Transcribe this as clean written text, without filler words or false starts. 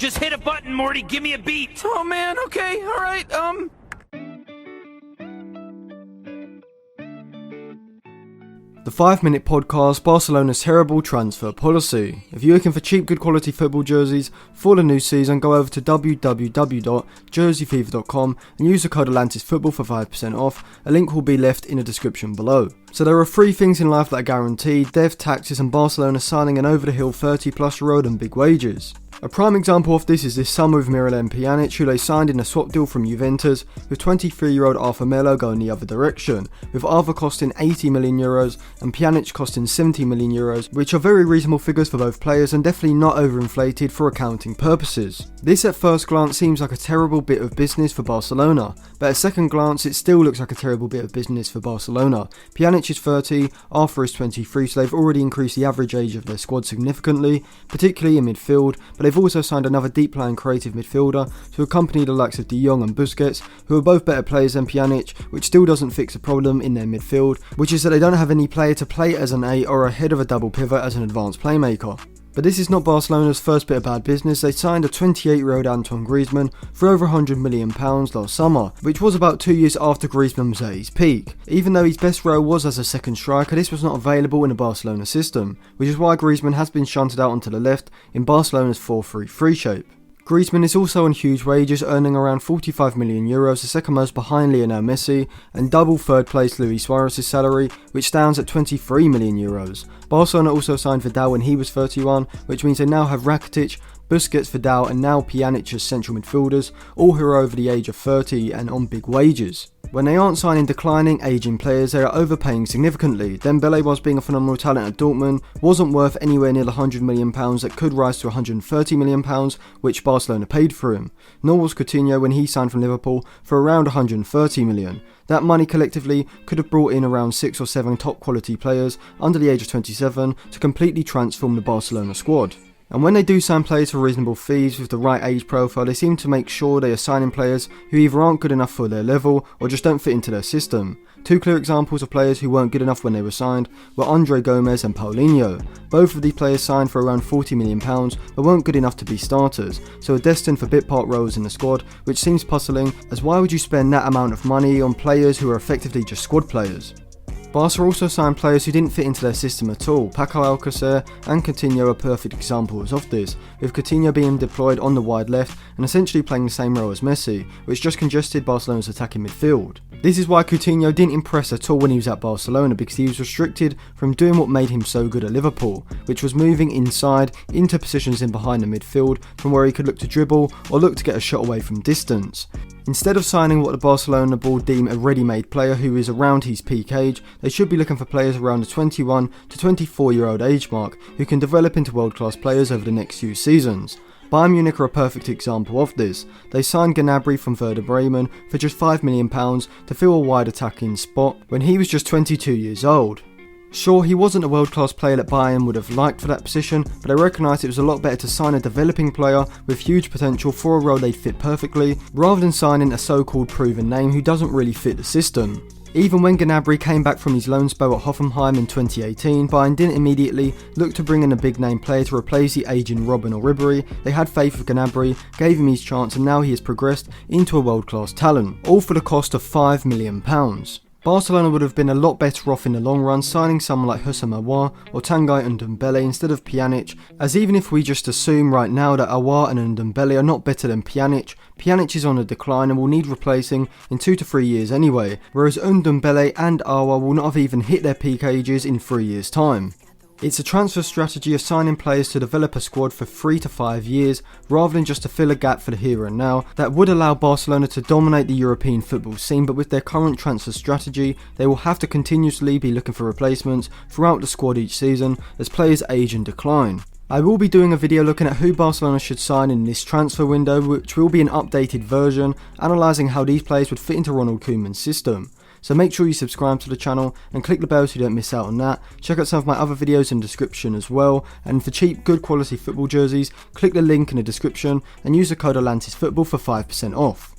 Just hit a button, Morty. Give me a beat. Oh man, okay, alright, The 5-minute podcast, Barcelona's terrible transfer policy. If you're looking for cheap, good quality football jerseys for the new season, go over to www.jerseyfever.com and use the code ATLANTISFOOTBALL for 5% off. A link will be left in the description below. So there are 3 things in life that are guaranteed: death, taxes and Barcelona signing an over-the-hill 30-plus-year-old on big wages. A prime example of this is this summer with Miralem Pjanic, who they signed in a swap deal from Juventus, with 23-year-old Arthur Melo going the other direction, with Arthur costing €80 million and Pjanic costing €70 million, which are very reasonable figures for both players and definitely not overinflated for accounting purposes. This at first glance seems like a terrible bit of business for Barcelona, but at second glance it still looks like a terrible bit of business for Barcelona. Pjanic is 30, Arthur is 23, so they've already increased the average age of their squad significantly, particularly in midfield, but they've also signed another deep line creative midfielder to accompany the likes of De Jong and Busquets, who are both better players than Pjanic, which still doesn't fix the problem in their midfield, which is that they don't have any player to play as an 8 or ahead of a double pivot as an advanced playmaker. But this is not Barcelona's first bit of bad business. They signed a 28-year-old Antoine Griezmann for over £100 million last summer, which was about 2 years after Griezmann was at his peak. Even though his best role was as a second striker, this was not available in the Barcelona system, which is why Griezmann has been shunted out onto the left in Barcelona's 4-3-3 shape. Griezmann is also on huge wages, earning around €45 million, the second most behind Lionel Messi, and double third place Luis Suarez's salary, which stands at €23 million. Barcelona also signed Vidal when he was 31, which means they now have Rakitic, Busquets, Vidal and now Pjanic as central midfielders, all who are over the age of 30 and on big wages. When they aren't signing declining, aging players, they are overpaying significantly. Dembele, whilst being a phenomenal talent at Dortmund, wasn't worth anywhere near the £100 million that could rise to £130 million, which Barcelona paid for him. Nor was Coutinho when he signed from Liverpool for around £130 million. That money collectively could have brought in around 6 or 7 top quality players under the age of 27 to completely transform the Barcelona squad. And when they do sign players for reasonable fees with the right age profile, they seem to make sure they are signing players who either aren't good enough for their level or just don't fit into their system. 2 clear examples of players who weren't good enough when they were signed were Andre Gomez and Paulinho. Both of these players signed for around £40 million but weren't good enough to be starters, so are destined for bit part roles in the squad, which seems puzzling, as why would you spend that amount of money on players who are effectively just squad players? Barca also signed players who didn't fit into their system at all. Paco Alcacer and Coutinho are perfect examples of this, with Coutinho being deployed on the wide left and essentially playing the same role as Messi, which just congested Barcelona's attacking midfield. This is why Coutinho didn't impress at all when he was at Barcelona, because he was restricted from doing what made him so good at Liverpool, which was moving inside into positions in behind the midfield from where he could look to dribble or look to get a shot away from distance. Instead of signing what the Barcelona board deem a ready-made player who is around his peak age, they should be looking for players around the 21 to 24-year-old age mark who can develop into world-class players over the next few seasons. Bayern Munich are a perfect example of this. They signed Gnabry from Werder Bremen for just £5 million to fill a wide attacking spot when he was just 22 years old. Sure, he wasn't a world-class player that Bayern would have liked for that position, but I recognise it was a lot better to sign a developing player with huge potential for a role they'd fit perfectly, rather than signing a so-called proven name who doesn't really fit the system. Even when Gnabry came back from his loan spell at Hoffenheim in 2018, Bayern didn't immediately look to bring in a big name player to replace the aging Robben or Ribéry. They had faith with Gnabry, gave him his chance, and now he has progressed into a world-class talent, all for the cost of £5 million. Barcelona would have been a lot better off in the long run signing someone like Houssem Aouar or Tanguy Ndombele instead of Pjanic, as even if we just assume right now that Aouar and Ndombele are not better than Pjanic, Pjanic is on a decline and will need replacing in 2 to 3 years anyway, whereas Ndombele and Aouar will not have even hit their peak ages in 3 years' time. It's a transfer strategy of signing players to develop a squad for 3 to 5 years rather than just to fill a gap for the here and now that would allow Barcelona to dominate the European football scene, but with their current transfer strategy they will have to continuously be looking for replacements throughout the squad each season as players age and decline. I will be doing a video looking at who Barcelona should sign in this transfer window, which will be an updated version analysing how these players would fit into Ronald Koeman's system. So make sure you subscribe to the channel and click the bell so you don't miss out on that. Check out some of my other videos in the description as well, and for cheap good quality football jerseys click the link in the description and use the code ATLANTISFOOTBALL for 5% off.